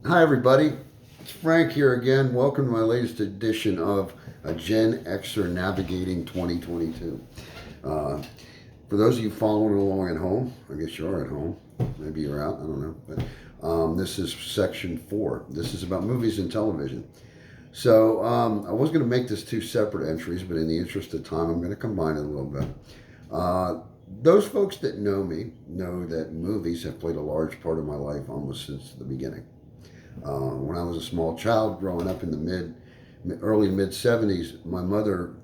Hi, everybody. It's Frank here again. Welcome to my latest edition of a GenXer Navigating 2022. Uh, for those of you following along at home, I guess you are at home. Maybe you're out. I don't know. But this is section 4. This is about movies and television. So I was going to make this two separate entries, but in the interest of time, I'm going to combine it a little bit. Uh, those folks that know me know that movies have played a large part of my life almost since the beginning. When I was a small child growing up in the early mid 70s, my mother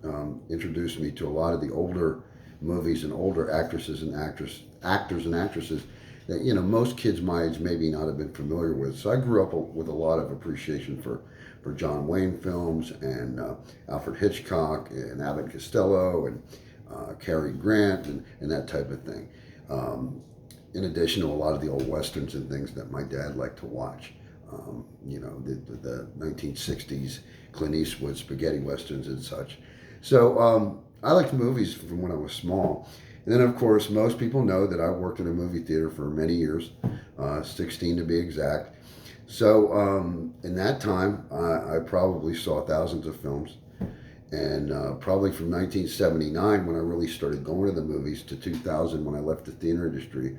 introduced me to a lot of the older movies and older actors and actresses that most kids my age maybe not have been familiar with. So I grew up with a lot of appreciation for John Wayne films and Alfred Hitchcock and Abbott and Costello and Cary Grant and that type of thing. In addition to a lot of the old westerns and things that my dad liked to watch. The 1960s Clint Eastwood spaghetti westerns and such. So I liked movies from when I was small. And then, of course, most people know that I worked in a movie theater for many years, 16 to be exact. So in that time, I probably saw thousands of films. And probably from 1979, when I really started going to the movies, to 2000, when I left the theater industry,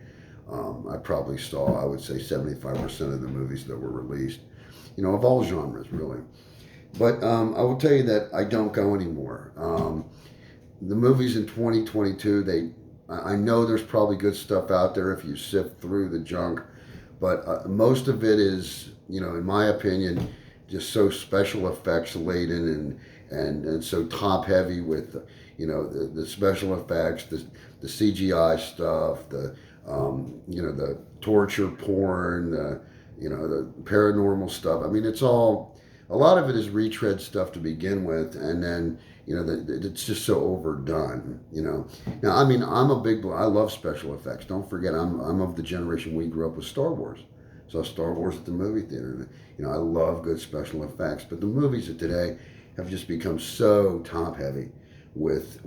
I probably saw, I would say, 75% of the movies that were released, of all genres, really. But I will tell you that I don't go anymore. The movies in 2022, I know there's probably good stuff out there if you sift through the junk, but most of it is, in my opinion, just so special effects laden and so top heavy with, the special effects, the CGI stuff, the torture porn, the paranormal stuff. I mean, it's all, a lot of it is retread stuff to begin with, and then, it's just so overdone, Now, I mean, I love special effects. Don't forget, I'm of the generation we grew up with Star Wars. Saw Star Wars at the movie theater. I love good special effects, but the movies of today have just become so top heavy with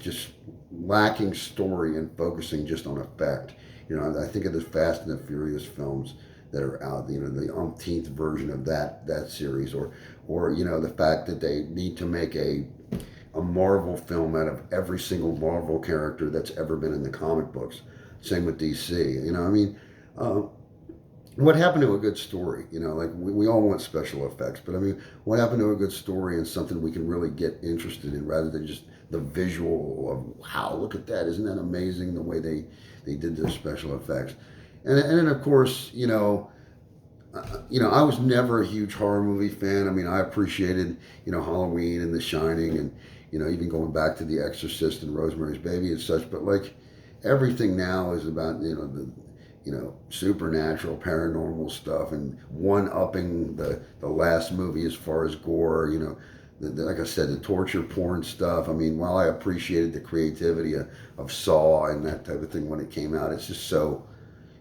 just lacking story and focusing just on effect. I think of the Fast and the Furious films that are out, the umpteenth version of that series, or the fact that they need to make a Marvel film out of every single Marvel character that's ever been in the comic books. Same with DC. Uh, what happened to a good story? Like we all want special effects, but I mean, what happened to a good story and something we can really get interested in rather than just the visual of, wow, look at that. Isn't that amazing the way they did their special effects? And then, of course, I was never a huge horror movie fan. I mean, I appreciated, Halloween and The Shining and, even going back to The Exorcist and Rosemary's Baby and such. But like everything now is about, supernatural, paranormal stuff and one-upping the last movie as far as gore, like I said, the torture porn stuff. I mean, while I appreciated the creativity of Saw and that type of thing when it came out, it's just so,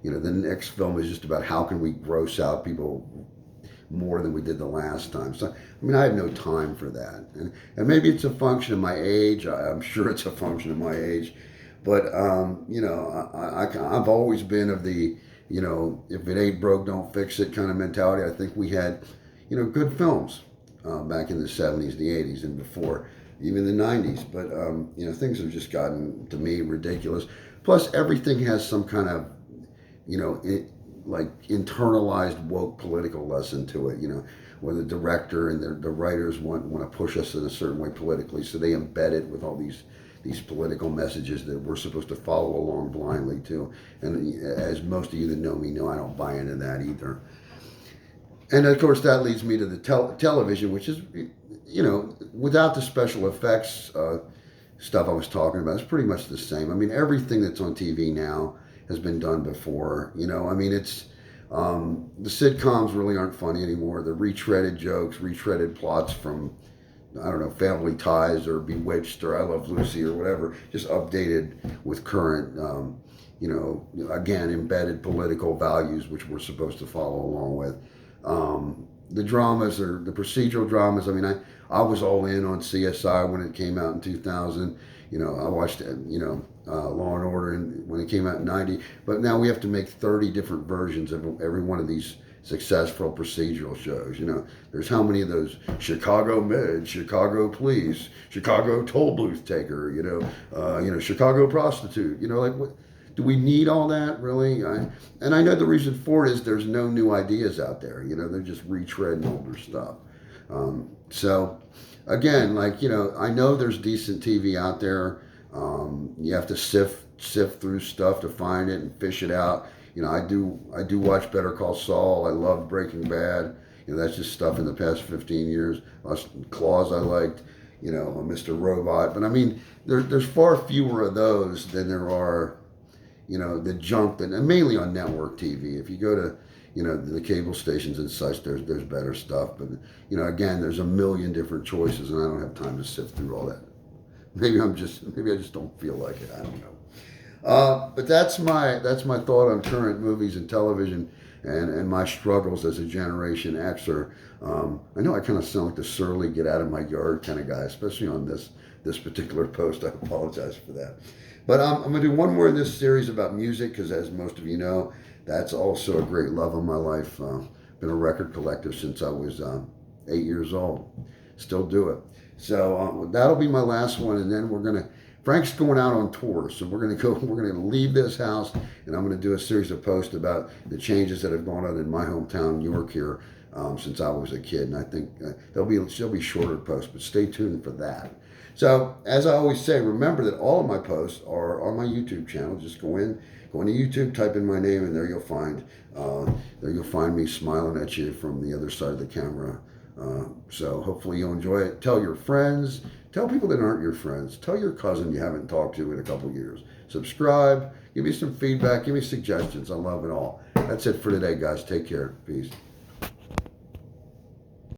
the next film is just about how can we gross out people more than we did the last time. So, I mean, I have no time for that. And maybe it's a function of my age. I'm sure it's a function of my age. But, I've always been of the, if it ain't broke, don't fix it kind of mentality. I think we had, good films back in the 70s, the 80s, and before, even the 90s. But, things have just gotten, to me, ridiculous. Plus, everything has some kind of, like internalized woke political lesson to it, where the director and the writers want to push us in a certain way politically, so they embed it with all these political messages that we're supposed to follow along blindly to. And as most of you that know me know, I don't buy into that either. And of course, that leads me to the television, which is, without the special effects stuff I was talking about, it's pretty much the same. I mean, everything that's on TV now has been done before. I mean, it's the sitcoms really aren't funny anymore. The retreaded jokes, retreaded plots from, I don't know, Family Ties or Bewitched or I Love Lucy or whatever, just updated with current, again, embedded political values, which we're supposed to follow along with. The dramas or the procedural dramas, I mean, I was all in on CSI when it came out in 2000. I watched, Law and Order when it came out in 90. But now we have to make 30 different versions of every one of these successful procedural shows. You know, there's how many of those Chicago Med, Chicago Police, Chicago Toll Booth Taker, Chicago Prostitute. You know, like what? Do we need all that really? And I know the reason for it is there's no new ideas out there. You know, they're just retreading older stuff. So again, like, you know, I know there's decent TV out there. You have to sift through stuff to find it and fish it out. You know, I do watch Better Call Saul. I love Breaking Bad. You know, that's just stuff in the past 15 years. Claws I liked. You know, Mr. Robot. But I mean, there's far fewer of those than there are, you know, the junk that, and mainly on network TV. If you go to, you know, the cable stations and such, there's better stuff. But, you know, again, there's a million different choices, and I don't have time to sift through all that. Maybe I just don't feel like it. I don't know. But that's my thought on current movies and television and my struggles as a Generation Xer. I know I kind of sound like the surly get out of my yard kind of guy, especially on this particular post. I apologize for that. But I'm going to do one more in this series about music because, as most of you know, that's also a great love of my life. Been a record collector since I was 8 years old. Still do it. So that'll be my last one, and then Frank's going out on tour, so we're gonna leave this house, and I'm gonna do a series of posts about the changes that have gone on in my hometown, York, here, since I was a kid, and I think they'll be shorter posts, but stay tuned for that. So, as I always say, remember that all of my posts are on my YouTube channel. Just go into YouTube, type in my name, and there you'll find me smiling at you from the other side of the camera. So hopefully you'll enjoy it. Tell your friends. Tell people that aren't your friends. Tell your cousin you haven't talked to in a couple years. Subscribe. Give me some feedback. Give me suggestions. I love it all. That's it for today, guys. Take care. Peace.